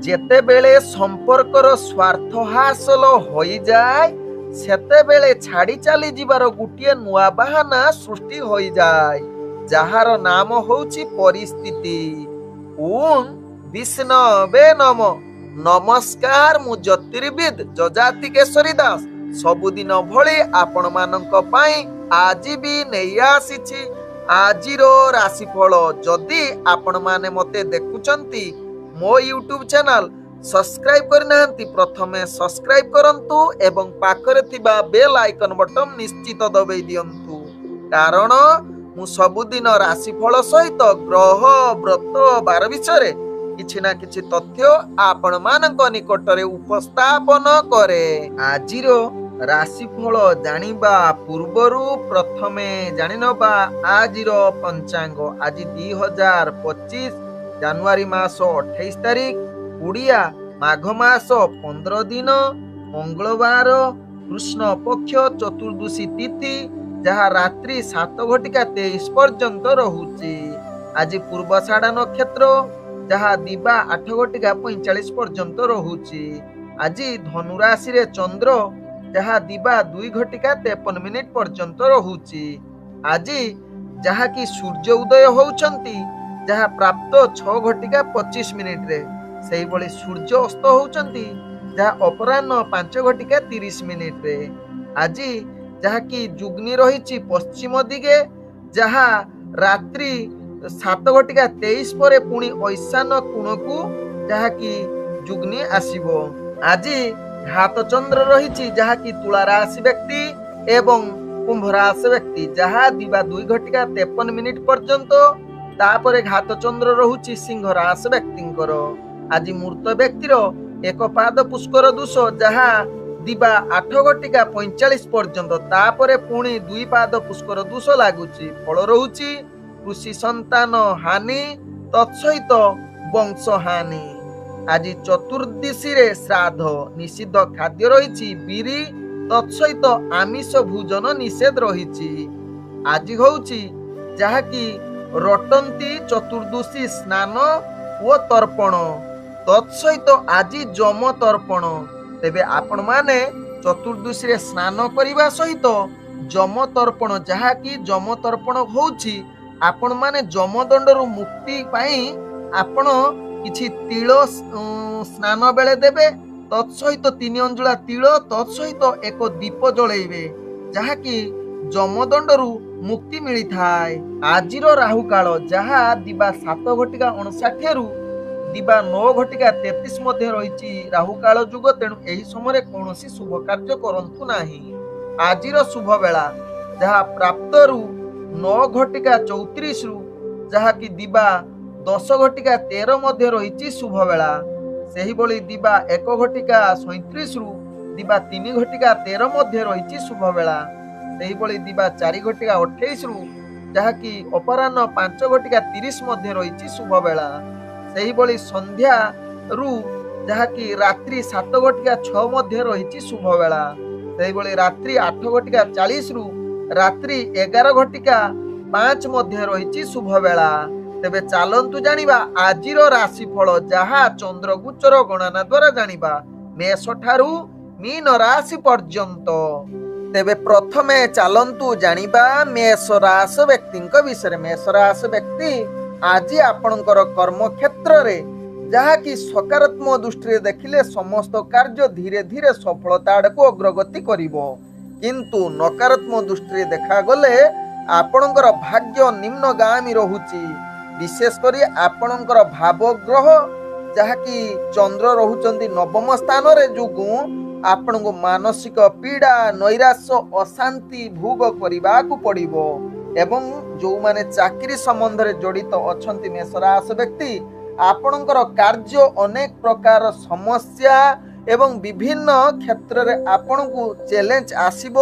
ଯେତେବେଳେ ସମ୍ପର୍କର ସ୍ୱାର୍ଥ ହାସଲ ହୋଇଯାଏ ସେତେବେଳେ ଛାଡ଼ି ଚାଲି ଯିବାର ଗୋଟିଏ ନୂଆ ବାହାନା ସୃଷ୍ଟି ହୋଇଯାଏ, ଯାହାର ନାମ ହେଉଛି ପରିସ୍ଥିତି। ଓମ୍ ବିଷ୍ଣବେ ନମ। ନମସ୍କାର, ମୁଁ ଜ୍ୟୋତିର୍ବିଦ ଯଯାତି କେଶରୀ ଦାସ ସବୁଦିନ ଭଳି ଆପଣମାନଙ୍କ ପାଇଁ ଆଜି ବି ନେଇ ଆସିଛି ଆଜିର ରାଶିଫଳ। ଯଦି ଆପଣମାନେ ମୋତେ ଦେଖୁଛନ୍ତି ମୋ ୟୁଟ୍ୟୁବ ଚ୍ୟାନେଲ ସବସ୍କ୍ରାଇବ କରିନାହାନ୍ତି, ପ୍ରଥମେ ସବସ୍କ୍ରାଇବ କରନ୍ତୁ ଏବଂ ପାଖରେ ଥିବା ବେଲ୍ ଆଇକନ ବଟନ ନିଶ୍ଚିତ ଦବାଇ ଦିଅନ୍ତୁ, କାରଣ ମୁଁ ସବୁଦିନ ରାଶିଫଳ ସହିତ ଗ୍ରହ ବ୍ରତ ବାର ବିଷୟରେ କିଛି ନା କିଛି ତଥ୍ୟ ଆପଣମାନଙ୍କ ନିକଟରେ ଉପସ୍ଥାପନ କରେ। ଆଜିର ରାଶିଫଳ ଜାଣିବା ପୂର୍ବରୁ ପ୍ରଥମେ ଜାଣିନେବା ଆଜିର ପଞ୍ଚାଙ୍ଗ। ଆଜି 2025 ଜାନୁଆରୀ ମାସ 28 ତାରିଖ, ଓଡ଼ିଆ ମାଘ ମାସ 15 ଦିନ, ମଙ୍ଗଳବାର, କୃଷ୍ଣ ପକ୍ଷ ଚତୁର୍ଦ୍ଦଶୀ ତିଥି, ଯାହା ରାତ୍ରି 7:23 ପର୍ଯ୍ୟନ୍ତ ରହୁଛି। ଆଜି ପୂର୍ବଷାଢ଼ା ନକ୍ଷତ୍ର, ଯାହା ଦିବା 8:45 ପର୍ଯ୍ୟନ୍ତ ରହୁଛି। ଆଜି ଧନୁରାଶିରେ ଚନ୍ଦ୍ର, ଯାହା ଦିବା 2:53 ପର୍ଯ୍ୟନ୍ତ ରହୁଛି। ଆଜି ଯାହାକି ସୂର୍ଯ୍ୟ ଉଦୟ ହେଉଛନ୍ତି, ଯାହା ପ୍ରାପ୍ତ 6:25 ସେହିଭଳି ସୂର୍ଯ୍ୟ ଅସ୍ତ ହେଉଛନ୍ତି, ଯାହା ଅପରାହ୍ନ 5:30। ଆଜି ଯାହାକି ଯୁଗ୍ନି ରହିଛି ପଶ୍ଚିମ ଦିଗେ, ଯାହା ରାତ୍ରି 7:23 ପରେ ପୁଣି ଐଶାନ କୋଣକୁ ଯାହାକି ଯୁଗ୍ନି ଆସିବ। ଆଜି ଘାତ ଚନ୍ଦ୍ର ରହିଛି, ଯାହାକି ତୁଳା ରାଶି ବ୍ୟକ୍ତି ଏବଂ କୁମ୍ଭ ରାଶି ବ୍ୟକ୍ତି, ଯାହା ଦିବା 2:53 ପର୍ଯ୍ୟନ୍ତ। ତାପରେ ଘାତ ଚନ୍ଦ୍ର ରହୁଛି ସିଂହ ରାଶି ବ୍ୟକ୍ତିଙ୍କର। ଆଜି ମୃତ ବ୍ୟକ୍ତିର ଏକ ପାଦ ପୁଷ୍କର ଦୋଷ, ଯାହା ଦିବା 8:45 ପର୍ଯ୍ୟନ୍ତ। ତାପରେ ପୁଣି 2 ପାଦ ପୁଷ୍କର ଦୋଷ ଲାଗୁଛି। ଫଳ ରହୁଛି କୃଷି ସନ୍ତାନ ହାନି ତତ୍ସହିତ ବଂଶ ହାନି। ଆଜି ଚତୁର୍ଦ୍ଦଶୀରେ ଶ୍ରାଦ୍ଧ, ନିଷିଦ୍ଧ ଖାଦ୍ୟ ରହିଛି ବିରି ତତ୍ସହିତ ଆମିଷ ଭୋଜନ ନିଷେଧ ରହିଛି। ଆଜି ହେଉଛି ଯାହାକି ରଟନ୍ତି ଚତୁର୍ଦ୍ଦଶୀ ସ୍ନାନ ଓ ତର୍ପଣ ତତ୍ସହିତ ଆଜି ଯମ ତର୍ପଣ। ତେବେ ଆପଣମାନେ ଚତୁର୍ଦ୍ଦଶୀରେ ସ୍ନାନ କରିବା ସହିତ ଯମ ତର୍ପଣ, ଯାହାକି ଯମ ତର୍ପଣ ହେଉଛି ଆପଣମାନେ ଯମଦଣ୍ଡରୁ ମୁକ୍ତି ପାଇଁ ଆପଣ କିଛି ତିଳ ସ୍ନାନ ବେଳେ ଦେବେ, ତତ୍ସହିତ 3 ଅଞ୍ଜୁଳା ତିଳ, ତତ୍ସହିତ ଏକ ଦୀପ ଜଳେଇବେ, ଯାହାକି ଯମଦଣ୍ଡରୁ ମୁକ୍ତି ମିଳିଥାଏ। ଆଜିର ରାହୁ କାଳ, ଯାହା ଦିବା 7:59 ଦିବା 9:33 ମଧ୍ୟ ରହିଛି ରାହୁ କାଳ ଯୁଗ। ତେଣୁ ଏହି ସମୟରେ କୌଣସି ଶୁଭ କାର୍ଯ୍ୟ କରନ୍ତୁ ନାହିଁ। ଆଜିର ଶୁଭ ବେଳା, ଯାହା ପ୍ରାପ୍ତରୁ 9:34 ଯାହାକି ଦିବା 10:13 ମଧ୍ୟ ରହିଛି ଶୁଭ ବେଳା। ସେହିଭଳି ଦିବା 1:37 ଦିବା 3:13 ମଧ୍ୟ ରହିଛି ଶୁଭ ବେଳା। ସେହିଭଳି ଦିବା 4:28 ଯାହାକି ଅପରାହ୍ନ 5:30 ମଧ୍ୟ ରହିଛି ଶୁଭ ବେଳା। ସେହିଭଳି ସନ୍ଧ୍ୟାରୁ ଯାହାକି ରାତ୍ରି 7:06 ମଧ୍ୟ ରହିଛି ଶୁଭ ବେଳା। ସେହିଭଳି ରାତ୍ରି 8:40 ରାତ୍ରି 11:05 ମଧ୍ୟ ରହିଛି ଶୁଭ ବେଳା। ତେବେ ଚାଲନ୍ତୁ ଜାଣିବା ଆଜିର ରାଶିଫଳ, ଯାହା ଚନ୍ଦ୍ରଗୋଚର ଗଣନା ଦ୍ୱାରା ଜାଣିବା ମେଷ ଠାରୁ ମୀନ ରାଶି ପର୍ଯ୍ୟନ୍ତ। ତେବେ ପ୍ରଥମେ ଚାଲନ୍ତୁ ଜାଣିବା ମେଷ ରାଶି ବ୍ୟକ୍ତିଙ୍କ ବିଷୟରେ। ମେଷ ରାଶି ବ୍ୟକ୍ତି ଆଜି ଆପଣଙ୍କର କର୍ମକ୍ଷେତ୍ରରେ, ଯାହାକି ସକାରାତ୍ମକ ଦୃଷ୍ଟିରେ ଦେଖିଲେ ସମସ୍ତ କାର୍ଯ୍ୟ ଧୀରେ ଧୀରେ ସଫଳତା ଆଡ଼କୁ ଅଗ୍ରଗତି କରିବ, କିନ୍ତୁ ନକାରାତ୍ମକ ଦୃଷ୍ଟିରେ ଦେଖାଗଲେ ଆପଣଙ୍କର ଭାଗ୍ୟ ନିମ୍ନଗାମୀ ରହୁଛି। ବିଶେଷ କରି ଆପଣଙ୍କର ଭାବଗ୍ରହ, ଯାହାକି ଚନ୍ଦ୍ର ରହୁଛନ୍ତି 9ମ ସ୍ଥାନରେ ଯୋଗୁଁ ଆପଣଙ୍କୁ ମାନସିକ ପୀଡ଼ା, ନୈରାଶ୍ୟ, ଅଶାନ୍ତି ଭୋଗ କରିବାକୁ ପଡ଼ିବ। ଏବଂ ଯେଉଁମାନେ ଚାକିରି ସମ୍ବନ୍ଧରେ ଜଡ଼ିତ ଅଛନ୍ତି ମେଷ ରାଶି ବ୍ୟକ୍ତି, ଆପଣଙ୍କର କାର୍ଯ୍ୟ ଅନେକ ପ୍ରକାର ସମସ୍ୟା ଏବଂ ବିଭିନ୍ନ କ୍ଷେତ୍ରରେ ଆପଣଙ୍କୁ ଚ୍ୟାଲେଞ୍ଜ ଆସିବ,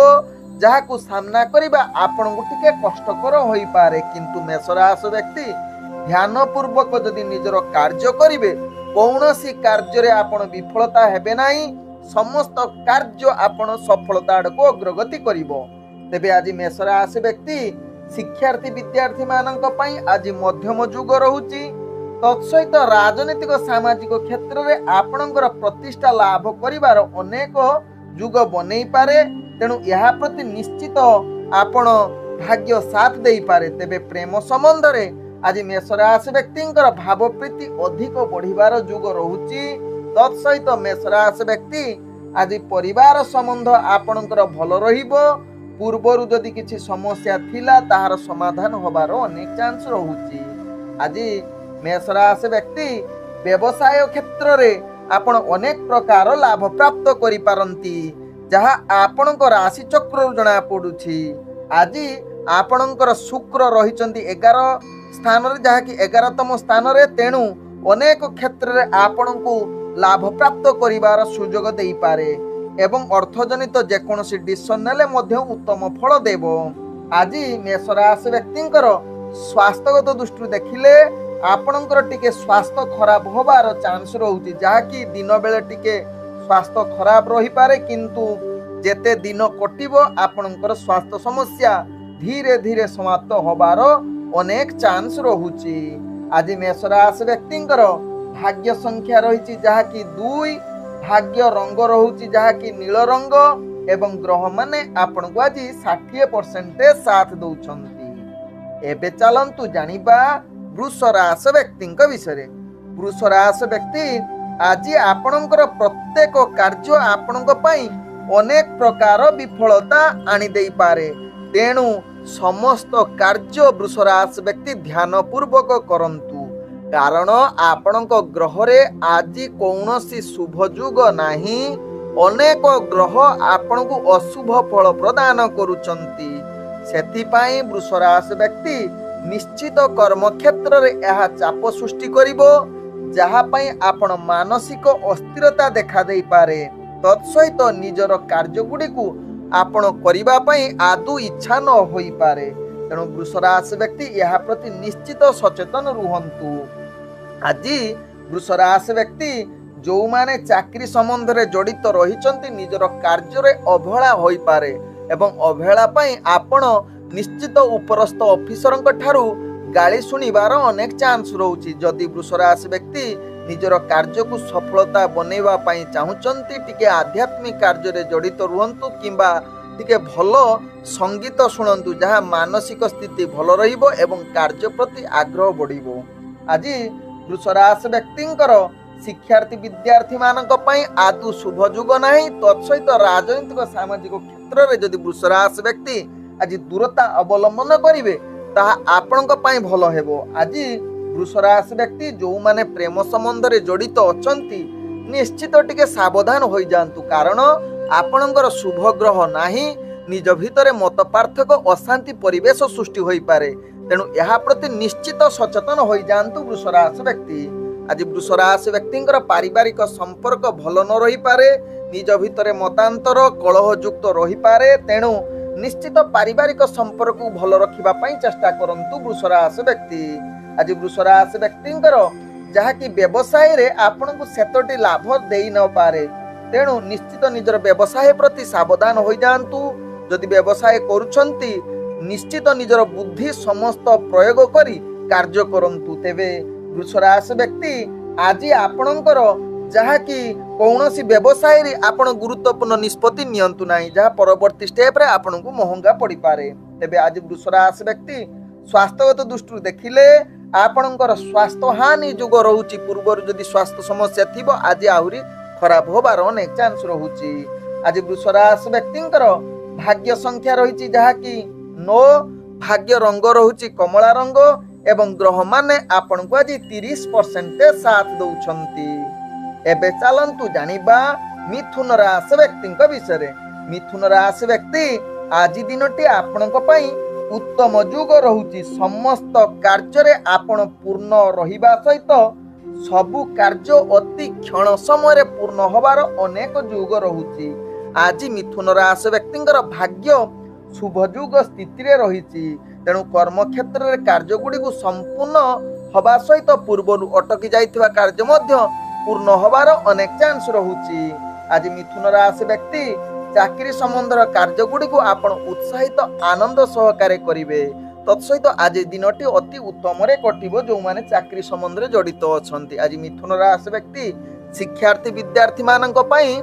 ଯାହାକୁ ସାମ୍ନା କରିବା ଆପଣଙ୍କୁ ଟିକେ କଷ୍ଟକର ହୋଇପାରେ। କିନ୍ତୁ ମେଷ ରାଶି ବ୍ୟକ୍ତି ଧ୍ୟାନପୂର୍ବକ ଯଦି ନିଜର କାର୍ଯ୍ୟ କରିବେ, କୌଣସି କାର୍ଯ୍ୟରେ ଆପଣ ବିଫଳତା ହେବେ ନାହିଁ। ସମସ୍ତ କାର୍ଯ୍ୟ ଆପଣ ସଫଳତା ଆଡ଼କୁ ଅଗ୍ରଗତି କରିବ। ତେବେ ଆଜି ମେଷ ରାଶି ବ୍ୟକ୍ତି ଶିକ୍ଷାର୍ଥୀ ବିଦ୍ୟାର୍ଥୀ ମାନଙ୍କ ପାଇଁ ଆଜି ମଧ୍ୟମ ଯୁଗ ରହୁଛି, तत्सहित राजनीतिक सामाजिक क्षेत्र में आपणकर प्रतिष्ठा लाभ करिवार अनेक जुग बनई पारे। तेणु यह प्रति निश्चित आपण भाग्य साथ दे पारे। तेबे प्रेम संबंध रे आज मेष राशि व्यक्तिंकर भाव प्रीति अधिक बढ़िबार जुग रहुची। तत्सहित मेष राशि व्यक्ति आज परिवार संबंध आपणकर भल रहिबो। पूर्वरु जदि किछि समस्या थिला ताहार समाधान होबार अनेक चांस रहुची। आज मेष राशि व्यक्ति व्यवसाय क्षेत्र रे आपण अनेक प्रकार लाभ प्राप्त करि पारंती, जहा आपणकर राशि चक्र जना पडुछि। आज आपणकर शुक्र रहिचंती 11 स्थान रे, जहा कि 11तम स्थान रे। तेणु अनेक क्षेत्र रे आपणको लाभ प्राप्त करिवार सुजोग देई पारे एवं अर्थजनित जेकोसी डिसिजन नेले मध्य उत्तम फल देव। आज मेष राशि व्यक्तिंकर स्वास्थ्यगत दृष्टि देखिले आपणकर टिके स्वास्थ्य खराब होबार चांस रहुची, जहा कि दिन बेले टिके स्वास्थ्य खराब रही पारे, किंतु जेते दिन कटिबो आपणकर स्वास्थ्य समस्या धीरे धीरे समाप्त होबार अनेक चांस रहुची। आज मेष राशि व्यक्तिंकर भाग्य संख्या रही जहा कि 2, भाग्य रंग रहुची जहा कि नील रंग एवं ग्रह माने आपण को आज 60% साथ दउछंती। एबे चलंतु जानिबा वृष राशि व्यक्तिंक विषय। वृष राशि व्यक्ति आज आपणकर प्रत्येक कार्य आपणक पई अनेक प्रकार विफलता आनी देई पारे। तेणु समस्त कार्य वृष राशि व्यक्ति ध्यान पूर्वक करंतु, कारण आपणक ग्रह रे आज कौनसी शुभ जुग नाही। अनेक ग्रह आपन को अशुभ फल प्रदान करुचंती। सेथिपाई वृष राशि व्यक्ति निश्चित कर्म क्षेत्र रे यह चाप सृष्टि करिवो, जहा पई आपण मानसिक अस्थिरता देखा देई पारे। तत्सहित निजर कार्य गुडी को आपण करिबा पई आदु इच्छा न होई पारे। तेणु वृष राशि व्यक्ति यह प्रति निश्चित सचेतन रुहंतु। आज वृष राशि व्यक्ति जो माने चाकरी संबंध रे जड़ित रहिचंती निजर कार्य रे अवहेला होई पारे एवं अवहेला पई आपण निश्चित उपरस्थ ऑफिसरंक ठारू गाली सुनिबार अनेक चांस रहउची। जदि वृष राशि व्यक्ति निजर कार्य को सफलता बनेवा पई चाहुचंती, टिके आध्यात्मिक कार्य रे जड़ित रुहंतु किंबा टिके भलो संगीत शुणंतु, जहा मानसिक स्थिति भलो रहिबो एवं कार्य प्रति आग्रह बढ़िबो। आज वृष राशि व्यक्तिंकर शिक्षार्थी विद्यार्थी मानक पई आदु शुभ जुग नाही। तत्सहित राजनीतिक सामाजिक क्षेत्र रे जदि वृष राशि व्यक्ति आज दूरता अवलंबन करिवे ताहा आपणक पई भलो हेबो। आज वृष राशि व्यक्ति जो माने प्रेम संबंध रे जड़ित अछंती निश्चित टिके सावधान होई जांतु, कारण आपणकर शुभ ग्रह नाही। निज भितरे मत पार्थक्य अशांति परिवेश सृष्टि होई पारे। तेणु यह प्रति निश्चित सचेतन होई जांतु वृष राशि व्यक्ति। आज वृष राशि व्यक्तिंकर पारिवारिक संपर्क भल न रही पारे, निज भितरे मतांतर कलह युक्त रही पारे। तेणु निश्चित पारिवारिक संपर्क को भल रखिबा पई चेष्टा करंतु वृष राशि व्यक्ति। आज वृष राशि व्यक्तिंकर जहा कि व्यवसाय रे आपन को सेतोटी लाभ देई न पारे। तेणु निश्चित निजर व्यवसाय प्रति सावधान होई जांतु। जदि व्यवसाय करूछंती निश्चित निजर बुद्धि समस्त प्रयोग करी कार्य करंतु। तेबे वृष राशि व्यक्ति आज आपणकर जहा कि कौनसी व्यवसाय रे आपण गुरुत्वपूर्ण निष्पत्ति नियंतु नाही, जहा परवर्ती स्टेप रे आपण को महंगा पड़ी पारे। तेबे आज वृष राशि व्यक्ति स्वास्थ्यगत दृष्टि देखिले आपणकर स्वास्थ्य हानि जुग रहुची। पूर्वर जदि स्वास्थ्य समस्या थिबो आज आहुरी खराब होबार अनेक चांस रहुची। आज वृष राशि व्यक्तिंकर भाग्य संख्या रही जहा कि 9, भाग्य रंग रहुची कमला रंग एवं ग्रह माने आपण को आज 30% साथ दउछंती। एबे चलंतु जानिबा मिथुन राशि व्यक्तिंक विषय। मिथुन राशि व्यक्ति आज दिनटी आपणक पई उत्तम जुग रहुची। समस्त कार्य रे आपण पूर्ण रहिबा सहित सबु कार्य अति क्षण समय पूर्ण होबार अनेक जुग रहुची। आज मिथुन राशि व्यक्तिंकर भाग्य शुभ जुग स्थिति रे रहिची। तेणु कर्म क्षेत्र रे कार्य गुडी को संपूर्ण हवा सहित पूर्वरु अटकी जाइथिबा कार्य मध्य पूर्ण होबार अनेक चांस रहुची। आज मिथुन राशि व्यक्ति चाकरी संबंधर कार्य गुडी को आपण उत्साहित आनंद सहकारे करिवे। तत्सहित आज दिनटी अति उत्तम कटिब जो माने चाकरी संबंध में जड़ित अच्छा। आज मिथुन राशि व्यक्ति शिक्षार्थी विद्यार्थी मानक पई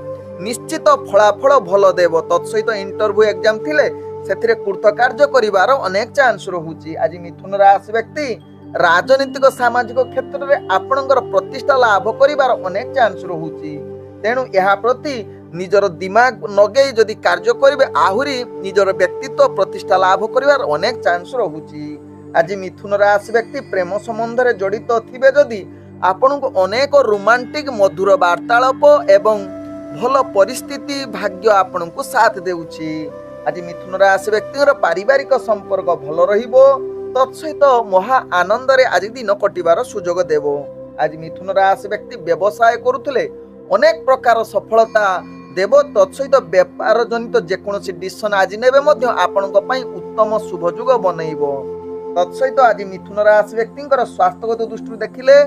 निश्चित फलाफल भल देव। तत्सहित इंटरव्यू एग्जाम थिले सेथिरे कृतकार्य करिवार अनेक चांस रहुची। आज मिथुन राशि व्यक्ति राजनीतिक सामाजिक क्षेत्र में आपणकर प्रतिष्ठा लाभ करिवार अनेक चांस रहुची। तेणु यह प्रति निजर दिमाग नगेई जदि कार्य करिवे आहुरी निजर व्यक्तित्व प्रतिष्ठा लाभ करिवार अनेक चांस रहुची। आज मिथुन राशि व्यक्ति प्रेम संबंध में जड़ित थिबे जदि आपनको अनेक रोमांटिक मधुर वार्तालाप एवं भल परिस्थिति भाग्य आपनको साथ देउछि। आज मिथुन राशि व्यक्ति पारिवारिक संपर्क भल रहिबो। तत्सहित महा आनंद रे आज दिन कटिबार सुजोग देव। आज मिथुन राशि व्यक्ति व्यवसाय करुथले अनेक प्रकार सफलता देव। तत्सहित व्यापार जनित जेकोसी डिसिजन आज नेबे मध्य आपनक पई उत्तम शुभजुग बनैबो। तत्सहित आज मिथुन राशि व्यक्तिंकर स्वास्थ्यगत दृष्टि देखिले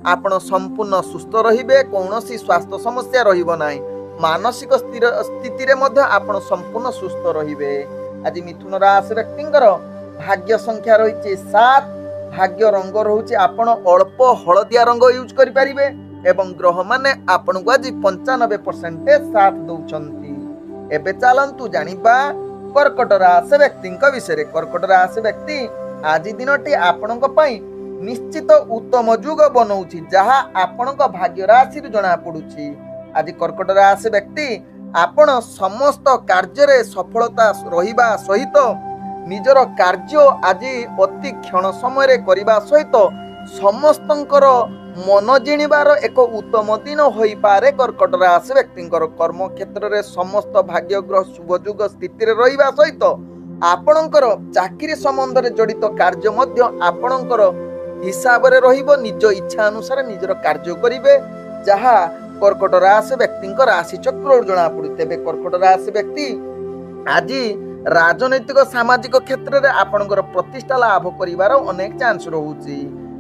आपण संपूर्ण सुस्थ रहिबे। कौनसी स्वास्थ्य समस्या रहिबो नाही। मानसिक स्थिर स्थिति रे मध्य आपण संपूर्ण सुस्थ रहिबे। आज मिथुन राशि व्यक्तिंकर भाग्य संख्या रही 7। भाग्य रंग रहुछि आपण अल्प हलदिया रंग यूज करि परिबे एवं ग्रह माने आपण को आज 95% साथ दउछंती। एबे चलंतु जानिबा कर्कट राशि व्यक्तिंक विषय। कर्कट राशि व्यक्ति आज दिनटी आपणक पई निश्चित उत्तम जुग बनौछि जहा आपणक भाग्य राशि जना पडुछि। आज कर्कट राशि व्यक्ति आपण समस्त कार्य रे सफलता रहिबा सहित निजर कार्य आज अति क्षण समय करने सहित समस्तंकर मन जिणिबार एक उत्तम दिन होई पारे। कर्कट राशि व्यक्ति कर्म क्षेत्र में समस्त भाग्यग्रह शुभजुग स्थिति रे रहिबा सहित आपणकर चाकरी संबंध में जड़ित कार्य मध्य आपणकर हिसाब रे रहिबो। निज इच्छा अनुसार निजर कार्य करिवे जहा कर्कट राशि व्यक्ति राशि चक्र जना पड़ी। तेबे कर्कट राशि व्यक्ति आज राजनैतिक सामाजिक क्षेत्र में आपणकर प्रतिष्ठा लाभ करिवार अनेक चांस रहुची।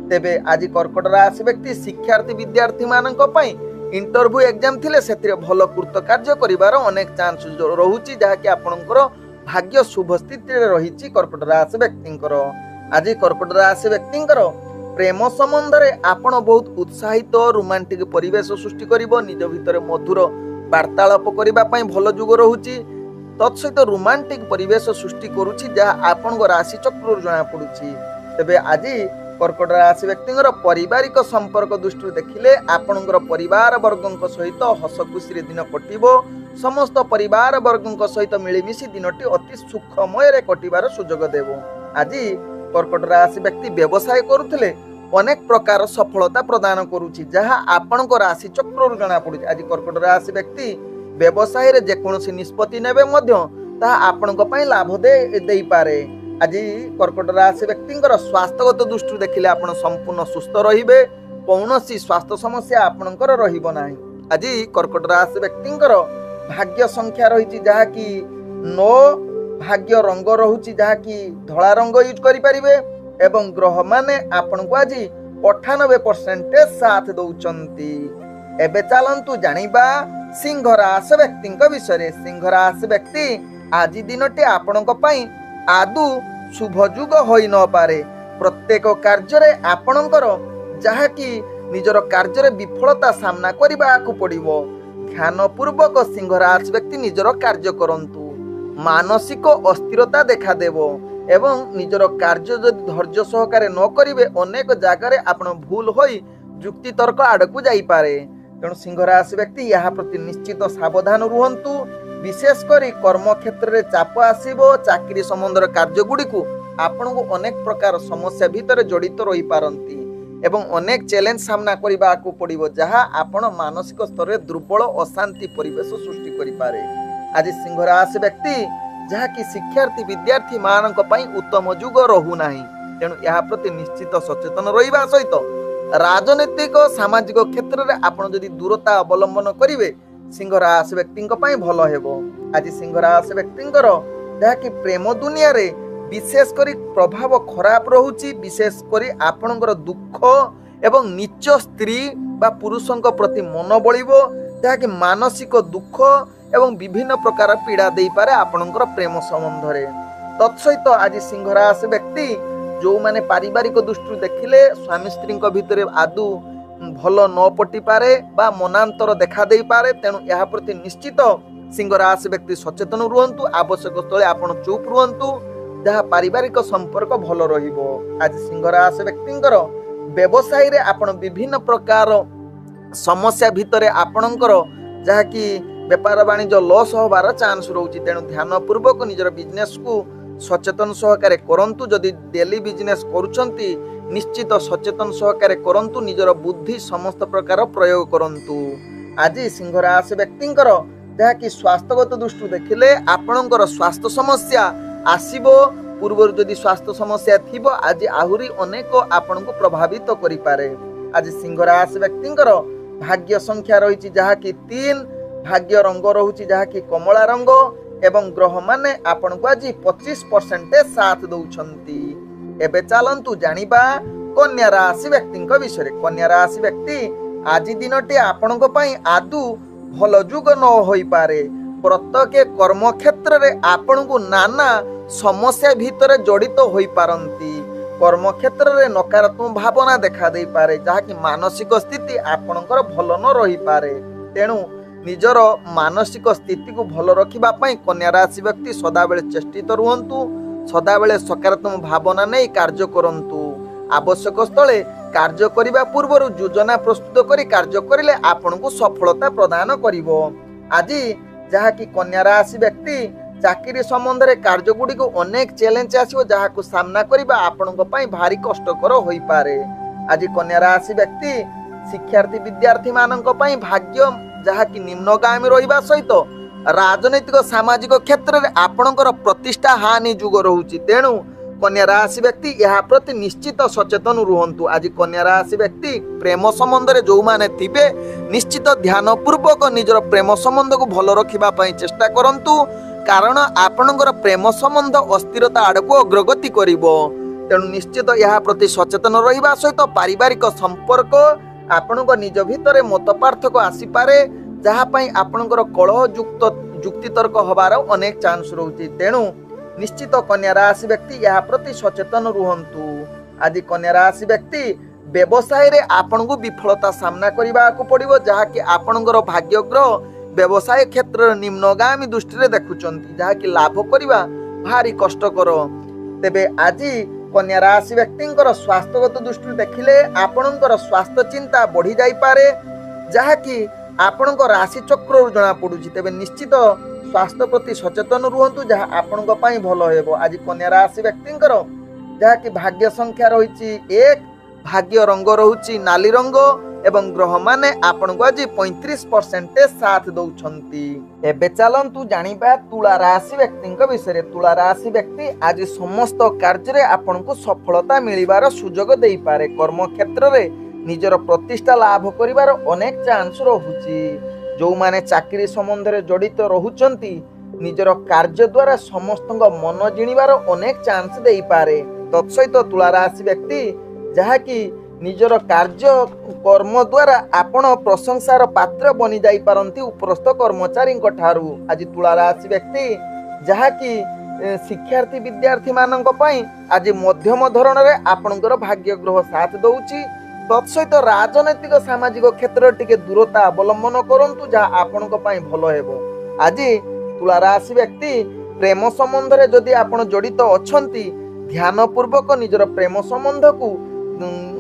तेबे आज कर्कट राशि व्यक्ति शिक्षार्थी विद्यार्थी मानक पई इंटरव्यू एग्जाम थिले सेतिरे भल कृतकार्य करिवार अनेक चांस रहुची जहा कि आपणकर भाग्य शुभ स्थिति रे रहिची। कर्कट राशि व्यक्तिंकर आज कर्कट राशि व्यक्तिंकर प्रेम संबंध रे आपण बहुत उत्साहित रोमांटिक परिवेश सृष्टि करिवो। निज भितर मधुर वार्तालाप करिबा पई भल जुग रहुची। तत्सहित रोमांटिक परिवेश सृष्टि करुछि जहा आपन राशि चक्र जना पड़ुछि। तेबे आज कर्कट राशि व्यक्तिंकर पारिवारिक संपर्क दृष्टि देखिले आपनकर परिवार वर्गक सहित हस खुशी दिन कटिबो। समस्त परिवार वर्गक सहित मिलिमिशि दिनटी अति सुखमय रे कटिबार सुजोग देबो। आज कर्कट राशि व्यक्ति व्यवसाय करुथिले अनेक प्रकार सफलता प्रदान करुछि जहा आपनकर राशि चक्र जना पड़ुछि। आज कर्कट राशि व्यक्ति व्यवसाय रे जेकोसी निष्पत्ति नेबे मध्य ता आपनक पई लाभ देई पारे। आज कर्कट राशि व्यक्तिंकर स्वास्थ्यगत दृष्टि देखिले आपण संपूर्ण सुस्थ रहिबे। कौनसी स्वास्थ्य समस्या आपनकर रहिबो नाही। आज कर्कट राशि व्यक्तिंकर भाग्य संख्या रहिछि जहा कि 9। भाग्य रंग रहुछि जहा कि धला रंग यूज करि परिबे एवं ग्रह माने आपण को आज 98% साथ दउचंती। एबे चलंतु जानिबा सिंह राशि व्यक्तिंक विषय। सिंह राशि व्यक्ति आज दिनटी आपणक पई आदु शुभ जुग होई न पारे। प्रत्येक कार्य रे आपणकर जहा कि निजर कार्य रे विफलता सामना करबा को पड़िबो। ध्यान पूर्वक सिंह राशि व्यक्ति निजर कार्य करंतु। मानसिक अस्थिरता देखा देबो एवं निजर कार्य जदि धैर्य सहकारे न करिवे अनेक जगार आपण भूल होई जुक्ति तर्क आड़कू जाई पारे। तेणु सिंह राशि व्यक्ति यह प्रति निश्चित सावधान रुहंतु। विशेषकर कर्म क्षेत्र में चाप आसीबो। चाकरी संबंधर कार्य गुड़ी को आपण को अनेक प्रकार समस्या भितर जड़ित रही पारंती एवं अनेक चैलेंज सामना करबा को पड़िबो जहा आपण मानसिक स्तर में दुर्बल अशांति परिवेश सृष्टि करि पारे। आज सिंह राशि व्यक्ति जहा कि शिक्षार्थी विद्यार्थी मानक पई उत्तम जुग रहू नाही। तेणु यह प्रति निश्चित सचेतन रहिबा सहित राजनीतिक सामाजिक क्षेत्र में आपण जदि दूरता अवलंबन करिवे सिंह राशि व्यक्ति भल हेबो। आज सिंह राशि व्यक्ति जहा कि प्रेम दुनिया रे विशेष करी प्रभाव खराब रहुची। विशेष करी आपणकर दुख एवं नीच स्त्री बा पुरुषों प्रति मन बलिबो जहा कि मानसिक दुख एवं विभिन्न प्रकार पीड़ा दे पारे आपणकर प्रेम संबंध रे। तत्सहित आज सिंह राशि व्यक्ति जो माने पारिवारिक दृष्टि देखिले स्वामी स्त्री भितर आदु भल न पटि पारे बा मनांतर देखा दे पारे। तेणु यह प्रति निश्चित सिंह राशि व्यक्ति सचेतन रुहंतु। आवश्यक स्थले आपण चुप रुहंतु, जहाँ पारिवारिक संपर्क भल रहिबो। आज सिंह राशि व्यक्तिंकर व्यवसाय रे आपण विभिन्न प्रकार समस्या भितर आपणकर जहाँ कि व्यापार वाणिज्य लॉस होबार चांस रोची। तेणु ध्यान पूर्वक निजर बिजनेस को सचेतन सहकारे करंतु। जदि डेली बिजनेस करूछंती निश्चित सचेतन सहकारे करंतु, निजर बुद्धि समस्त प्रकार प्रयोग करंतु। आज सिंह राशि व्यक्तिंकर जहाँ कि स्वास्थ्यगत दृष्टि देखिले आपणकर स्वास्थ्य समस्या आसीबो। पूर्व जदि स्वास्थ्य समस्या थिबो आज आहुरी अनेक आपनको प्रभावित करि पारे। आज सिंह राशि व्यक्तिंकर भाग्य संख्या रही जहाँ कि 3, भाग्य रंग रहुची जहाँ कि कमला रंग, एवं ग्रह माने आपण को आज 25% साथ दउछंती। एबे चलंतु जानिबा कन्या राशि व्यक्ति विषय। कन्या राशि व्यक्ति आज दिनटी आपण आदु भल जुग न होई पारे। प्रत्येक कर्म क्षेत्र रे आपण को नाना समस्या भीतर जड़ित होई पारंती। कर्म क्षेत्र रे नकारात्मक भावना देखा दे पारे, जहाँ कि मानसिक स्थिति आपणकर भल न रही पारे। तेणु निजर मानसिक स्थिति को भल रखिबा पई कन्या राशि व्यक्ति सदाबेले चेष्टित रुहंतु। सदाबेले सकारात्मक भावना नहीं कार्य करंतु। आवश्यक स्थले कार्य करिबा पूर्व योजना प्रस्तुत करी कार्य करिले आपनको सफलता प्रदान करिवो। आज जहाँ कि कन्या राशि व्यक्ति चाकरी संबंध रे कार्य गुडी को अनेक चैलेंज आसीबो, जहाँ को सामना करिबा आपनको पई भारी कष्टकर होई पारे। आज कन्या राशि व्यक्ति शिक्षार्थी विद्यार्थी मानक पई भाग्य जहाँ कि निम्नगामी रहिबा सहित राजनैतिक सामाजिक क्षेत्र में आपणकर प्रतिष्ठा हानि जुग रहुची। तेणु कन्या राशि व्यक्ति यह प्रति निश्चित सचेतन रुहंतु। आज कन्या राशि व्यक्ति प्रेम संबंध रे जो माने थिबे निश्चित ध्यान पूर्वक निजर प्रेम संबंध को भल रखिबा पई चेष्टा करंतु, कारण आपणकर प्रेम संबंध अस्थिरता आड़को अग्रगति करिवो। तेणु निश्चित यह प्रति सचेतन रहिबा सहित पारिवारिक संपर्क आपणको निज भितर मत पार्थक्य आसी पारे, जहाँ पई आपणकर कलह जुक्ति तर्क हबार अनेक चांस रहुची। तेणु निश्चित कन्या राशि व्यक्ति यह प्रति सचेतन रुहंतु। आज कन्या राशि व्यक्ति व्यवसाय रे आपणको विफलता सामना करिबा को पड़िबो, जहाँ कि आपणकर भाग्य ग्रह व्यवसाय क्षेत्र निम्नगामी दृष्टि रे देखुचंती, जहाँ कि लाभ करिबा भारी कष्टकर। तेबे आज कन्या राशि व्यक्तिंकर स्वास्थ्यगत दृष्टि देखिले आपणकर स्वास्थ्य चिंता बढ़ी जाई पारे, जहाँ कि आपणको राशि चक्र जना पड़ुची। तेबे निश्चित स्वास्थ्य प्रति सचेतन रुहंतु, जहाँ आपणको पई भलो हेबो। आज कन्या राशि व्यक्तिंकर जहाँ कि भाग्य संख्या रहिची 1, भाग्य रंग रहुची नाली रंग, एवं ग्रह माने आपणको आज 35% साथ दउछंती। एबे चलंतु जानिबा तुला राशि व्यक्तिंक विषय। तुला राशि व्यक्ति आज समस्त कार्य रे आपणको सफलता मिलिबार सुजोग देई पारे। कर्म क्षेत्र रे निजर प्रतिष्ठा लाभ करिबार अनेक चांस रहुची। जो माने चाकरी संबंध रे जड़ित रहुचंती निजर कार्य द्वारा समस्तଙ୍କ मन जिणिबार अनेक चांस देई पारे। तत्सहित तुला राशि व्यक्ति जहाँ कि निजर कार्य कर्म द्वारा आपण प्रशंसार पात्र बनी जाई पारंती उपरस्थ कर्मचारी ठारू। आज तुला राशि व्यक्ति जहाँ कि शिक्षार्थी विद्यार्थी मानक पई आज मध्यम धरण रे आपणकर भाग्य ग्रह साथ दउची। तत्सहित राजनैतिक सामाजिक क्षेत्र टिके दूरता अवलंबन करंतु, जहाँ आपणक पई भलो हेबो। आज तुला राशि व्यक्ति प्रेम संबंध रे जदि आपण जड़ित अछंती ध्यान पूर्वक निजर प्रेम संबंध को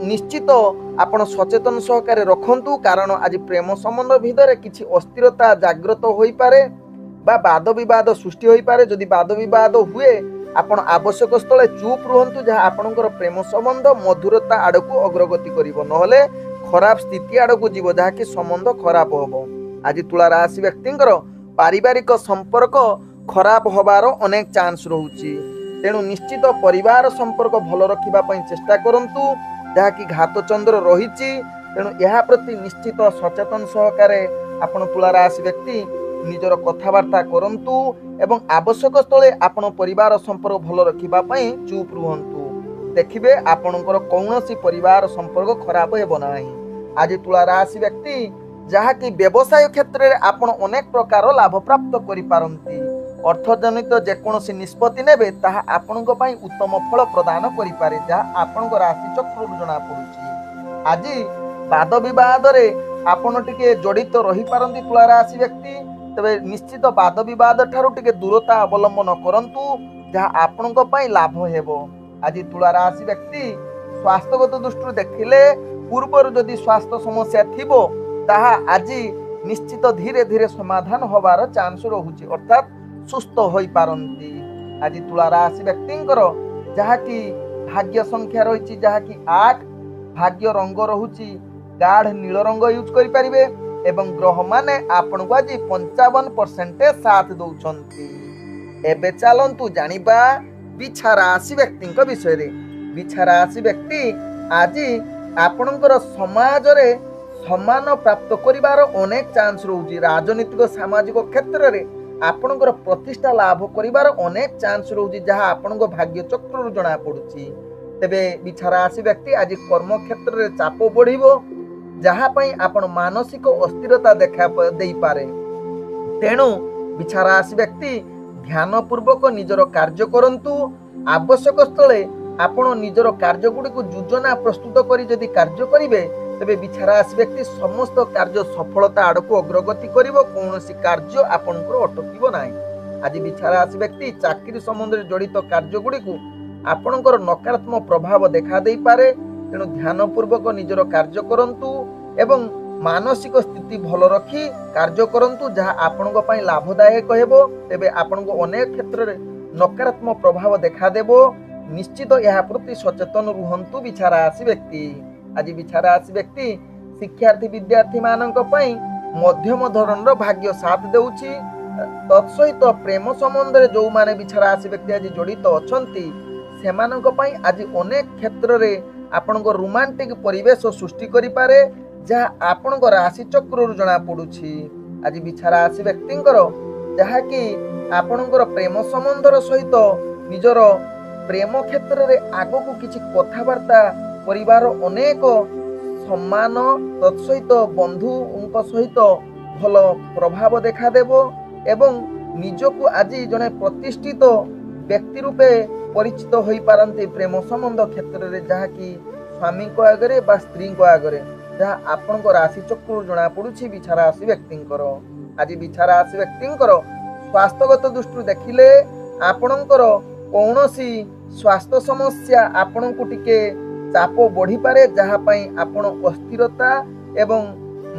निश्चित आपण सचेतन सहकारे रखंतु, कारण आज प्रेम संबंध भितर किछि अस्थिरता जागृत होई पारे बा वाद विवाद सृष्टि होई पारे। जदि वाद विवाद हुए आपण आवश्यक स्थले चुप रुहंतु, जहाँ आपणकर प्रेम संबंध मधुरता आड़को अग्रगति करिवो, नहले खराब स्थिति आड़को जीवो, जहाँ कि संबंध खराब होबो। आज तुला राशि व्यक्तिंकर पारिवारिक संपर्क खराब होबार अनेक चांस रहुची। तेणु निश्चित परिवार संपर्क भल रखिबा पई चेष्टा करंतु, जहाँ कि घात चंद्र रहिची। तेणु यह प्रति निश्चित सचेतन सहकारे आपण तुला राशि व्यक्ति निजर कथबार्ता करंतु एवं आवश्यक स्थले आपण परिवार संपर्क भल रखिबा पई चुप रुहंतु। देखिबे आपणकर कौनसी परिवार संपर्क खराब हेबो नाही। आज तुला राशि व्यक्ति जहाँ कि व्यवसाय क्षेत्र में आपण अनेक प्रकार लाभ प्राप्त करि पारंती। ଅର୍ଥଜନିତ ଯେକୌଣସି ନିଷ୍ପତ୍ତି ନେବେ ତାହା ଆପଣଙ୍କ ପାଇଁ ଉତ୍ତମ ଫଳ ପ୍ରଦାନ କରିପାରେ, ଯାହା ଆପଣଙ୍କ ରାଶି ଚକ୍ରରୁ ଜଣାପଡ଼ୁଛି। ଆଜି ବାଦ ବିବାଦରେ ଆପଣ ଟିକେ ଜଡ଼ିତ ରହିପାରନ୍ତି ତୁଳା ରାଶି ବ୍ୟକ୍ତି। ତେବେ ନିଶ୍ଚିତ ବାଦ ବିବାଦ ଠାରୁ ଟିକେ ଦୂରତା ଅବଲମ୍ବନ କରନ୍ତୁ, ଯାହା ଆପଣଙ୍କ ପାଇଁ ଲାଭ ହେବ। ଆଜି ତୁଳା ରାଶି ବ୍ୟକ୍ତି ସ୍ୱାସ୍ଥ୍ୟଗତ ଦୃଷ୍ଟିରୁ ଦେଖିଲେ ପୂର୍ବରୁ ଯଦି ସ୍ୱାସ୍ଥ୍ୟ ସମସ୍ୟା ଥିବ ତାହା ଆଜି ନିଶ୍ଚିତ ଧୀରେ ଧୀରେ ସମାଧାନ ହେବାର ଚାନ୍ସ ରହୁଛି, ଅର୍ଥାତ୍ ସୁସ୍ଥ ହୋଇପାରନ୍ତି। ଆଜି ତୁଳା ରାଶି ବ୍ୟକ୍ତିଙ୍କର ଯାହାକି ଭାଗ୍ୟ ସଂଖ୍ୟା ରହିଛି ଯାହାକି 8, ଭାଗ୍ୟ ରଙ୍ଗ ରହୁଛି ଗାଢ଼ ନୀଳ ରଙ୍ଗ ୟୁଜ୍ କରିପାରିବେ ଏବଂ ଗ୍ରହମାନେ ଆପଣଙ୍କୁ ଆଜି 55% ସାଥ ଦେଉଛନ୍ତି। ଏବେ ଚାଲନ୍ତୁ ଜାଣିବା ବିଛା ରାଶି ବ୍ୟକ୍ତିଙ୍କ ବିଷୟରେ। ବିଛା ରାଶି ବ୍ୟକ୍ତି ଆଜି ଆପଣଙ୍କର ସମାଜରେ ସମ୍ମାନ ପ୍ରାପ୍ତ କରିବାର ଅନେକ ଚାନ୍ସ ରହୁଛି। ରାଜନୈତିକ ସାମାଜିକ କ୍ଷେତ୍ରରେ ଆପଣଙ୍କର ପ୍ରତିଷ୍ଠା ଲାଭ କରିବାର ଅନେକ ଚାନ୍ସ ରହୁଛି, ଯାହା ଆପଣଙ୍କ ଭାଗ୍ୟ ଚକ୍ରରୁ ଜଣାପଡ଼ୁଛି। ତେବେ ବିଛା ରାଶି ବ୍ୟକ୍ତି ଆଜି କର୍ମକ୍ଷେତ୍ରରେ ଚାପ ବଢ଼ିବ, ଯାହା ପାଇଁ ଆପଣ ମାନସିକ ଅସ୍ଥିରତା ଦେଖା ଦେଇପାରେ। ତେଣୁ ବିଛା ରାଶି ବ୍ୟକ୍ତି ଧ୍ୟାନ ପୂର୍ବକ ନିଜର କାର୍ଯ୍ୟ କରନ୍ତୁ। ଆବଶ୍ୟକ ସ୍ଥଳେ ଆପଣ ନିଜର କାର୍ଯ୍ୟଗୁଡ଼ିକୁ ଯୋଜନା ପ୍ରସ୍ତୁତ କରି ଯଦି କାର୍ଯ୍ୟ କରିବେ ତେବେ ବିଛା ରାଶି ବ୍ୟକ୍ତି ସମସ୍ତ କାର୍ଯ୍ୟ ସଫଳତା ଆଡ଼କୁ ଅଗ୍ରଗତି କରିବ, କୌଣସି କାର୍ଯ୍ୟ ଆପଣଙ୍କର ଅଟକିବ ନାହିଁ। ଆଜି ବିଛା ରାଶି ବ୍ୟକ୍ତି ଚାକିରି ସମ୍ବନ୍ଧରେ ଜଡ଼ିତ କାର୍ଯ୍ୟଗୁଡ଼ିକୁ ଆପଣଙ୍କର ନକାରାତ୍ମକ ପ୍ରଭାବ ଦେଖା ଦେଇପାରେ। ତେଣୁ ଧ୍ୟାନ ପୂର୍ବକ ନିଜର କାର୍ଯ୍ୟ କରନ୍ତୁ ଏବଂ ମାନସିକ ସ୍ଥିତି ଭଲ ରଖି କାର୍ଯ୍ୟ କରନ୍ତୁ, ଯାହା ଆପଣଙ୍କ ପାଇଁ ଲାଭଦାୟକ ହେବ। ତେବେ ଆପଣଙ୍କୁ ଅନେକ କ୍ଷେତ୍ରରେ ନକାରାତ୍ମକ ପ୍ରଭାବ ଦେଖାଦେବ। ନିଶ୍ଚିତ ଏହା ପ୍ରତି ସଚେତନ ରୁହନ୍ତୁ ବିଛା ରାଶି ବ୍ୟକ୍ତି। ଆଜି ବିଛା ରାଶି ବ୍ୟକ୍ତି ଶିକ୍ଷାର୍ଥୀ ବିଦ୍ୟାର୍ଥୀ ମାନଙ୍କ ପାଇଁ ମଧ୍ୟମ ଧରଣର ଭାଗ୍ୟ ସାଥ ଦେଉଛି। ତତ୍ସହିତ ପ୍ରେମ ସମ୍ବନ୍ଧରେ ଯେଉଁମାନେ ବିଛା ରାଶି ବ୍ୟକ୍ତି ଆଜି ଜଡ଼ିତ ଅଛନ୍ତି ସେମାନଙ୍କ ପାଇଁ ଆଜି ଅନେକ କ୍ଷେତ୍ରରେ ଆପଣଙ୍କ ରୋମାଣ୍ଟିକ ପରିବେଶ ସୃଷ୍ଟି କରିପାରେ, ଯାହା ଆପଣଙ୍କ ରାଶି ଚକ୍ରରୁ ଜଣାପଡ଼ୁଛି। ଆଜି ବିଛା ରାଶି ବ୍ୟକ୍ତିଙ୍କର ଯାହାକି ଆପଣଙ୍କର ପ୍ରେମ ସମ୍ବନ୍ଧର ସହିତ ନିଜର ପ୍ରେମ କ୍ଷେତ୍ରରେ ଆଗକୁ କିଛି କଥାବାର୍ତ୍ତା କରିବାର ଅନେକ ସମ୍ମାନ, ତତ୍ସହିତ ବନ୍ଧୁଙ୍କ ସହିତ ଭଲ ପ୍ରଭାବ ଦେଖାଦେବ ଏବଂ ନିଜକୁ ଆଜି ଜଣେ ପ୍ରତିଷ୍ଠିତ ବ୍ୟକ୍ତି ରୂପେ ପରିଚିତ ହୋଇପାରନ୍ତି ପ୍ରେମ ସମ୍ବନ୍ଧ କ୍ଷେତ୍ରରେ, ଯାହାକି ସ୍ୱାମୀଙ୍କ ଆଗରେ ବା ସ୍ତ୍ରୀଙ୍କ ଆଗରେ, ଯାହା ଆପଣଙ୍କ ରାଶି ଚକ୍ରରୁ ଜଣାପଡ଼ୁଛି ବିଛା ରାଶି ବ୍ୟକ୍ତିଙ୍କର। ଆଜି ବିଛା ରାଶି ବ୍ୟକ୍ତିଙ୍କର ସ୍ୱାସ୍ଥ୍ୟଗତ ଦୃଷ୍ଟିରୁ ଦେଖିଲେ ଆପଣଙ୍କର କୌଣସି ସ୍ୱାସ୍ଥ୍ୟ ସମସ୍ୟା ଆପଣଙ୍କୁ ଟିକେ ଚାପ ବଢ଼ିପାରେ, ଯାହା ପାଇଁ ଆପଣ ଅସ୍ଥିରତା ଏବଂ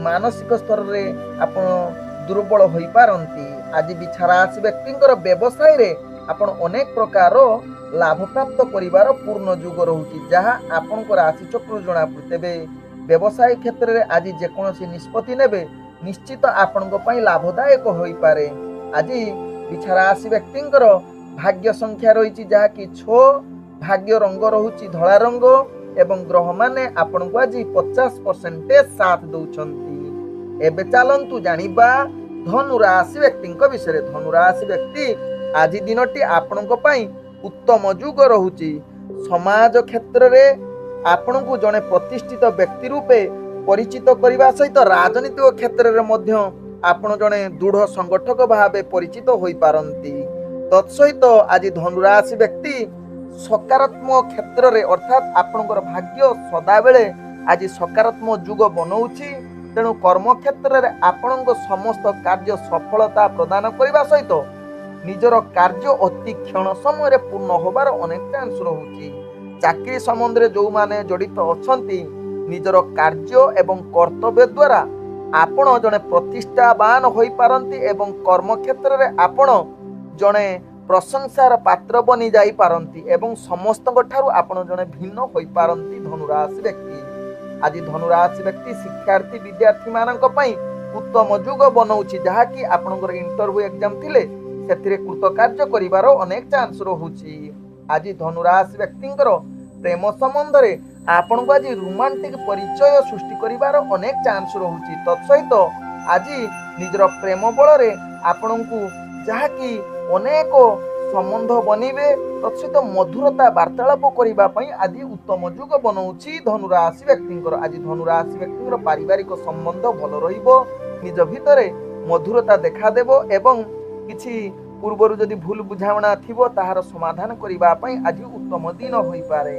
ମାନସିକ ସ୍ତରରେ ଆପଣ ଦୁର୍ବଳ ହୋଇପାରନ୍ତି। ଆଜି ବିଛା ରାଶି ବ୍ୟକ୍ତିଙ୍କର ବ୍ୟବସାୟରେ ଆପଣ ଅନେକ ପ୍ରକାର ଲାଭ ପ୍ରାପ୍ତ କରିବାର ପୂର୍ଣ୍ଣ ଯୋଗ ରହୁଛି, ଯାହା ଆପଣଙ୍କ ରାଶି ଚକ୍ରରୁ ଜଣାପଡ଼ୁଛି। ତେବେ ବ୍ୟବସାୟ କ୍ଷେତ୍ରରେ ଆଜି ଯେକୌଣସି ନିଷ୍ପତ୍ତି ନେବେ ନିଶ୍ଚିତ ଆପଣଙ୍କ ପାଇଁ ଲାଭଦାୟକ ହୋଇପାରେ। ଆଜି ବିଛା ରାଶି ବ୍ୟକ୍ତିଙ୍କର ଭାଗ୍ୟ ସଂଖ୍ୟା ରହିଛି ଯାହାକି 6, ଭାଗ୍ୟ ରଙ୍ଗ ରହୁଛି ଧଳା ରଙ୍ଗ ଏବଂ ଗ୍ରହମାନେ ଆପଣଙ୍କୁ ଆଜି 50% ସାଥ ଦେଉଛନ୍ତି। ଏବେ ଚାଲନ୍ତୁ ଜାଣିବା ଧନୁ ରାଶି ବ୍ୟକ୍ତିଙ୍କ ବିଷୟରେ। ଧନୁ ରାଶି ବ୍ୟକ୍ତି ଆଜି ଦିନଟି ଆପଣଙ୍କ ପାଇଁ ଉତ୍ତମ ଯୁଗ ରହୁଛି। ସମାଜ କ୍ଷେତ୍ରରେ ଆପଣଙ୍କୁ ଜଣେ ପ୍ରତିଷ୍ଠିତ ବ୍ୟକ୍ତି ରୂପେ ପରିଚିତ କରିବା ସହିତ ରାଜନୈତିକ କ୍ଷେତ୍ରରେ ମଧ୍ୟ ଆପଣ ଜଣେ ଦୃଢ଼ ସଂଗଠକ ଭାବେ ପରିଚିତ ହୋଇପାରନ୍ତି। ତତ୍ସହିତ ଆଜି ଧନୁ ରାଶି ବ୍ୟକ୍ତି ସକାରାତ୍ମକ କ୍ଷେତ୍ରରେ ଅର୍ଥାତ୍ ଆପଣଙ୍କର ଭାଗ୍ୟ ସଦାବେଳେ ଆଜି ସକାରାତ୍ମକ ଯୁଗ ବନଉଛି। ତେଣୁ କର୍ମକ୍ଷେତ୍ରରେ ଆପଣଙ୍କ ସମସ୍ତ କାର୍ଯ୍ୟ ସଫଳତା ପ୍ରଦାନ କରିବା ସହିତ ନିଜର କାର୍ଯ୍ୟ ଅତି କ୍ଷଣ ସମୟରେ ପୂର୍ଣ୍ଣ ହେବାର ଅନେକ ଚାନ୍ସ ରହୁଛି। ଚାକିରି ସମ୍ବନ୍ଧରେ ଯେଉଁମାନେ ଜଡ଼ିତ ଅଛନ୍ତି ନିଜର କାର୍ଯ୍ୟ ଏବଂ କର୍ତ୍ତବ୍ୟ ଦ୍ୱାରା ଆପଣ ଜଣେ ପ୍ରତିଷ୍ଠାବାନ ହୋଇପାରନ୍ତି ଏବଂ କର୍ମକ୍ଷେତ୍ରରେ ଆପଣ ଜଣେ ପ୍ରଶଂସାର ପାତ୍ର ବନି ଯାଇପାରନ୍ତି ଏବଂ ସମସ୍ତଙ୍କ ଠାରୁ ଆପଣ ଜଣେ ଭିନ୍ନ ହୋଇପାରନ୍ତି ଧନୁ ରାଶି ବ୍ୟକ୍ତି। ଆଜି ଧନୁ ରାଶି ବ୍ୟକ୍ତି ଶିକ୍ଷାର୍ଥୀ ବିଦ୍ୟାର୍ଥୀ ମାନଙ୍କ ପାଇଁ ଉତ୍ତମ ଯୁଗ ବନଉଛି, ଯାହାକି ଆପଣଙ୍କର ଇଣ୍ଟରଭ୍ୟୁ ଏକ୍ଜାମ ଥିଲେ ସେଥିରେ କୃତକାର୍ଯ୍ୟ କରିବାର ଅନେକ ଚାନ୍ସ ରହୁଛି। ଆଜି ଧନୁ ରାଶି ବ୍ୟକ୍ତିଙ୍କର ପ୍ରେମ ସମ୍ବନ୍ଧରେ ଆପଣଙ୍କୁ ଆଜି ରୋମାଣ୍ଟିକ ପରିଚୟ ସୃଷ୍ଟି କରିବାର ଅନେକ ଚାନ୍ସ ରହୁଛି। ତତ୍ସହିତ ଆଜି ନିଜର ପ୍ରେମ ବଳରେ ଆପଣଙ୍କୁ ଯାହାକି ଅନେକ ସମ୍ବନ୍ଧ ବନିବେ, ତତ୍ସହିତ ମଧୁରତା ବାର୍ତ୍ତାଳାପ କରିବା ପାଇଁ ଆଜି ଉତ୍ତମ ଯୁଗ ବନଉଛି ଧନୁ ରାଶି ବ୍ୟକ୍ତିଙ୍କର। ଆଜି ଧନୁ ରାଶି ବ୍ୟକ୍ତିଙ୍କର ପାରିବାରିକ ସମ୍ବନ୍ଧ ଭଲ ରହିବ, ନିଜ ଭିତରେ ମଧୁରତା ଦେଖାଦେବ ଏବଂ କିଛି पूर्वर जदि भूल बुझामणा थिबो ताहार समाधान करिबा पई आज उत्तम दिन होई पारे।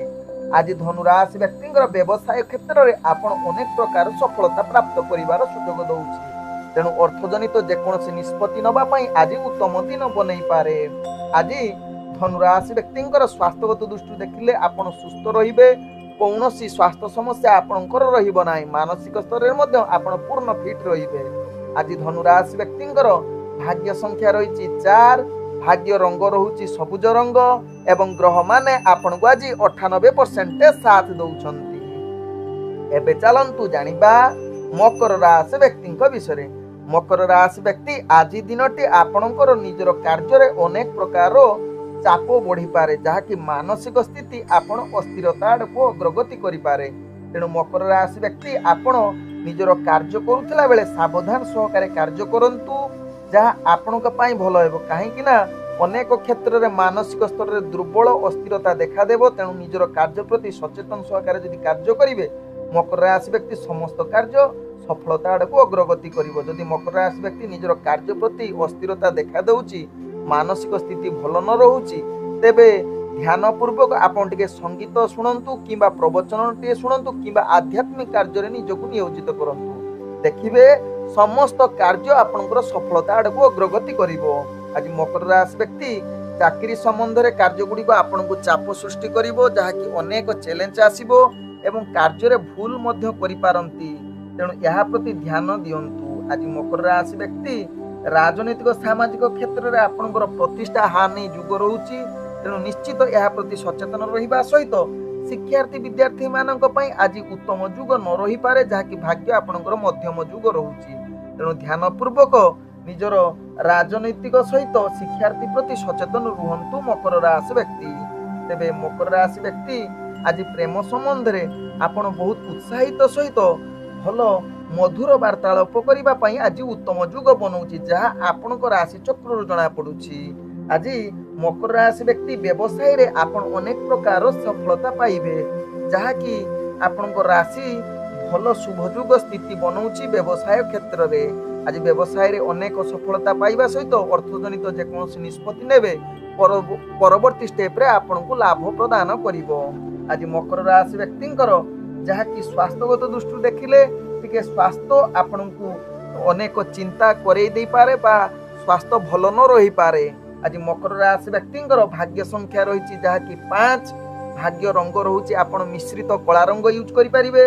आज धनुराशि व्यक्तिंकर व्यवसाय क्षेत्र में आपण अनेक प्रकार सफलता प्राप्त करिवार सुयोग दउछि। तेणु अर्थजनित जेकोसी निष्पत्ति नबा पई आज उत्तम दिन बनै पारे। आज धनुराशि व्यक्तिंकर स्वास्थ्यगत दृष्टि देखिले आपण सुस्थ रहिबे, कौनसी स्वास्थ्य समस्या आपणकर रहिबो नाही, मानसिक स्तर में मध्य आपण पूर्ण फिट रहिबे। आज धनुराशि व्यक्तिंकर भाग्य संख्या रही 4, भाग्य रंग रहुची सबुज रंग एवं ग्रह माने आपण को आज 98% साथ दउछंती। एबे चलंतु जानिबा मकर राशि व्यक्ति विषय। मकर राशि व्यक्ति आज दिनटी आपणकर निजर कार्य रे अनेक प्रकार चाप बढ़ी पारे, जहाँकि मानसिक स्थिति आपण अस्थिरता आड़को अग्रगति करि पारे। तेणु मकर राशि व्यक्ति आपण निजर कार्य करुथिला बेले सावधान सहकारे कार्य करंतु, जहाँ आपणक पई भलो हेबो। काहेकि ना अनेक क्षेत्र में मानसिक स्तर में दुर्बल अस्थिरता देखादेव। तेणु निजर कार्य प्रति सचेतन सहकारे यदि कार्य करिवे मकर राशि व्यक्ति समस्त कार्य सफलता आड़को अग्रगति करिवो। यदि मकर राशि व्यक्ति निजर कार्य प्रति अस्थिरता देखा दउची, मानसिक स्थिति भल न रहुची, तेबे ध्यान पूर्वक आपण टिके संगीत शुणंतु किंबा प्रवचन टिके शुणंतु किंबा आध्यात्मिक कार्य रे निजको नियोजित करंतु। देखिबे समस्त कार्य आपनकर सफलता आड़को अग्रगति करिवो। आज मकर राशि व्यक्ति चाकरी संबंध रे कार्य गुडी को आपनको चाप सृष्टि करिवो, जहाँकि अनेक चैलेंज आसीबो एवं कार्य रे भूल मध्य करि पारंती। तेणु यहा प्रति ध्यान दियंतु। आज मकर राशि व्यक्ति राजनीतिक सामाजिक क्षेत्र में आपनकर प्रतिष्ठा हानि जुग रहुची। तेणु निश्चित यह प्रति सचेतन रहिबा सहित शिक्षार्थी विद्यार्थी मानक पई आज उत्तम जुग न रही पारे, जहाँकि भाग्य आपनकर मध्यम जुग रहुची। तेणु ध्यान पूर्वक निजर राजनैतिक सहित शिक्षार्थी प्रति सचेतन रुहंतु मकर राशि व्यक्ति। तेबे मकर राशि व्यक्ति आज प्रेम संबंध रे आपण बहुत उत्साहित सहित भलो मधुर वार्तालाप करिबा पई आज उत्तम जुग बनौछि, जहाँ आपनकर राशि चक्र जना पड़ुछि। आज मकर राशि व्यक्ति व्यवसाय रे आपण अनेक प्रकार सफलता पाइबे, जहाँ कि आपनकर राशि भल शुभजुग स्थिति बनौछि व्यवसाय क्षेत्र रे। आज व्यवसाय रे अनेक सफलता पाइबा सहित अर्थजनित जेकोसी निष्पत्ति नेबे परवर्ती स्टेप रे आपनको लाभ प्रदान करिवो। आज मकर राशि व्यक्तिंकर जहाँ कि स्वास्थ्यगत दृष्टि देखिले टिके स्वास्थ्य आपनको अनेक चिंता करई दे पारे बा स्वास्थ्य भल न रही पारे। आज मकर राशि व्यक्तिंकर भाग्य संख्या रही जहाँ कि 5, भाग्य रंग रहुची आपण मिश्रित कला रंग यूज करि परिबे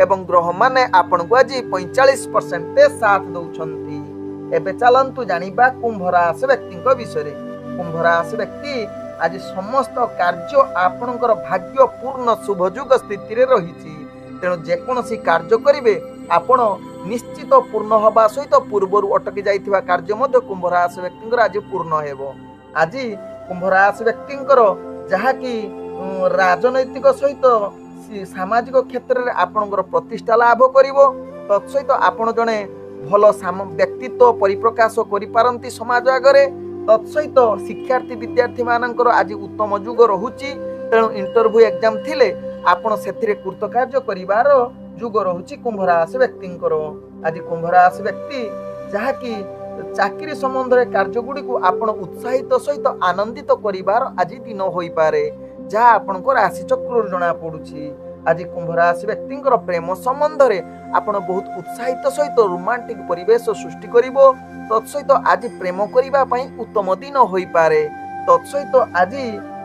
एवं ग्रह माने आपण को आज 45% साथ दउछंती। एबे चलंतु जानिबा कुंभ राशि व्यक्ति विषय। कुंभ राशि व्यक्ति आज समस्त कार्य आपणकर भाग्य पूर्ण शुभजुग स्थिति रे रहिछि। तेणु जेकोसी कार्य करिवे आपण निश्चित पूर्ण हवा सहित पूर्वर अटकी जाइथिबा कार्य मध्य कुंभ राशि व्यक्तिंकर आज पूर्ण हेबो। आज कुंभ राशि व्यक्तिंकर जहाँ कि राजनैतिक सहित सामाजिक क्षेत्र में आपणकर प्रतिष्ठा लाभ करिवो। तत्सहित आपण जने भल व्यक्तित्व परिप्रकाश करि पारंती समाज आगरे। तत्सहित शिक्षार्थी विद्यार्थी मानकर आज उत्तम जुग रहुची। तेणु इंटरव्यू एग्जाम थिले आपण सेथिरे कृतकार्य करिवार जुग रहुची कुंभ राशि व्यक्तिंकर। आज कुंभ राशि व्यक्ति जहाँ कि चाकरी संबंध रे कार्य गुडी को आपण उत्साहित सहित आनंदित करिवार आज दिन होई पारे, जहाँ आपनको राशि चक्र जना पड़ुछि। आज कुंभ राशि व्यक्तिंकर प्रेम संबंध रे आपण बहुत उत्साहित सहित रोमांटिक परिवेश सृष्टि करिवो। तत्सहित आज प्रेम करिबा पई उत्तम दिन होई पारे। तत्सहित आज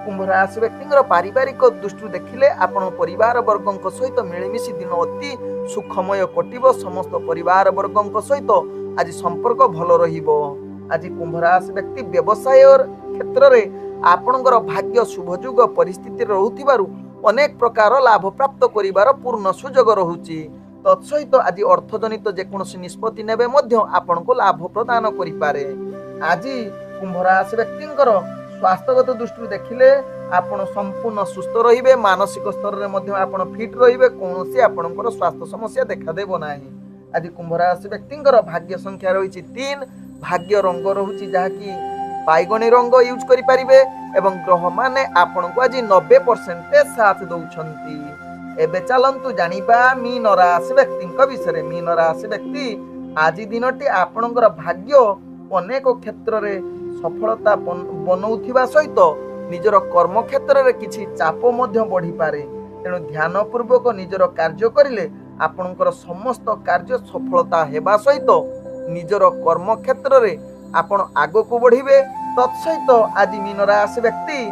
कुंभ राशि व्यक्तिंकर पारिवारिक दृष्टि देखिले आपण परिवार वर्गक सहित मिलिमिशि दिन अति सुखमय कटिबो। समस्त परिवार वर्गक सहित आज संपर्क भल रहिबो। आज कुंभ राशि व्यक्ति व्यवसाय क्षेत्र रे आपणकर भाग्य शुभजुग परिस्थिति रहुथिबारु अनेक प्रकार लाभ प्राप्त करिवार पूर्ण सुयोग रहुची। तत्सहित आज अर्थजनित जेकोसी निष्पत्ति नेबे मध्य आपनको लाभ प्रदान करि पारे। आज कुंभ राशि व्यक्तिंकर स्वास्थ्यगत दृष्टि देखिले आपण संपूर्ण सुस्थ रहिबे, मानसिक स्तर रे मध्य आपण फिट रहिबे, कोनोसी आपणकर स्वास्थ्य समस्या देखा देबो नाही। आज कुंभ राशि व्यक्तिंकर भाग्य संख्या रही 3, भाग्य रंग रहुची जहाँ कि बैगनी रंग यूज करि परिबे एवं ग्रह माने आपण को आज 90% साथ दउछंती। एबे चलंतु जानिबा मीन राशि व्यक्तिंक विषय। मीन राशि व्यक्ति आज दिनटी आपणकर भाग्य अनेक क्षेत्र रे सफलता बनाउथिबा सहित निजर कर्म क्षेत्र में किछि चाप मध्य बढ़ी पारे। तेणु ध्यान पूर्वक निजर कार्य करिले आपणकर समस्त कार्य सफलता हेबा सहित निजर कर्म क्षेत्र में आपण आगको बढ़िबे। तत्सहित आज मीन राशि व्यक्ति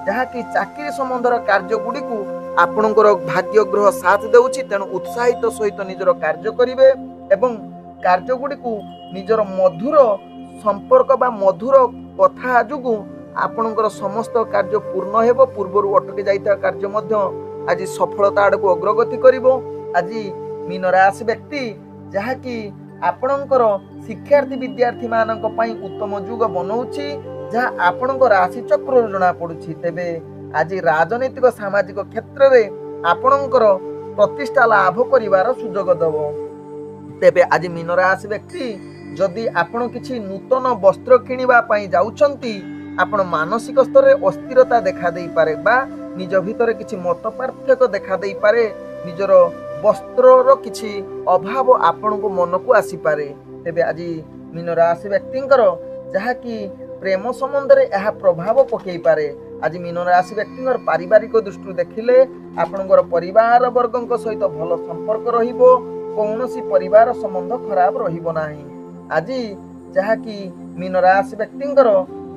जहाँकि चाकरी संबंधर कार्य गुड़ी को आपणकर भाग्य ग्रह साथ देउछि। तेणु उत्साहित सहित निजर कार्य करिवे एवं कार्य गुड़ी को निजर मधुर संपर्क बा मधुर कथा जुगु आपणकर समस्त कार्य पूर्ण हेबो। पूर्वरु अटकी जाइता कार्य मध्य आज सफलता आड़को अग्रगति करिवो। आज मीन राशि व्यक्ति जहाँकि आपणकर शिक्षार्थी विद्यार्थी मानक पई उत्तम जुग बनौछि, जहाँ आपणक राशि चक्र जना पड़ुछि। तेबे आज राजनैतिक सामाजिक क्षेत्र में आपणकर प्रतिष्ठा लाभ करिवार सुजोग दबो। तेबे आज मीन राशि व्यक्ति जदि आपण किछि नूतन वस्त्र किनिबा पई जाउछंती, आपण मानसिक स्तर रे अस्थिरता देखा देई पारे बा निज भितर किछि मत पार्थक्य देखा देई पारे। निजर वस्त्रर किछि अभाव आपण को मन को आसी पारे। तेबे आज मीन राशि व्यक्तिंकर जहाँकि प्रेम संबंध रे यह प्रभाव पकई पारे। आज मीन राशि व्यक्तिंकर पारिवारिक दृष्टि देखिले आपणकर परिवार वर्गक सहित भल संपर्क रहिबो। कौनसी परिवार संबंध खराब रहिबो नाही। आज जहाँकि मीन राशि व्यक्तिंकर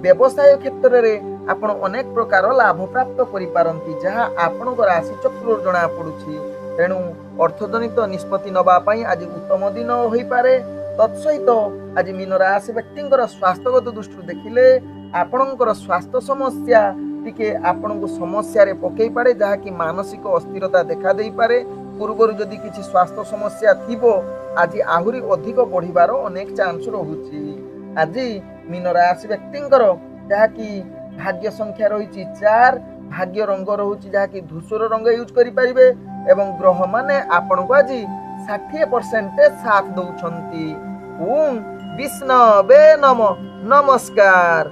व्यवसाय क्षेत्र में आपण अनेक प्रकार लाभ प्राप्त करि पारंती, जहाँ आपणक राशि चक्र जना पड़ुछि। तेणु अर्थजनित निष्पत्ति नबा पई आज उत्तम दिन होई पारे। तत्सहित आज मीन राशि व्यक्तिंकर स्वास्थ्यगत दृष्टि देखिले आपणकर स्वास्थ्य समस्या टिके आपणको समस्या रे पकई पारे, जहाँ कि मानसिक अस्थिरता देखा देई पारे। पूर्वर जदि किछि स्वास्थ्य समस्या थिबो आज आहुरी अधिक बढ़िबार अनेक चांस रहुछि। आज मीन राशि व्यक्तिंकर जहाँ कि भाग्य संख्या रही 4, भाग्य रंग रहुछि जहाँ कि धूसर रंग यूज करि परिबे एवं ग्रह माने आपण को आज 60% साथ दउछंती। ओम विष्णवे नमः। नमस्कार।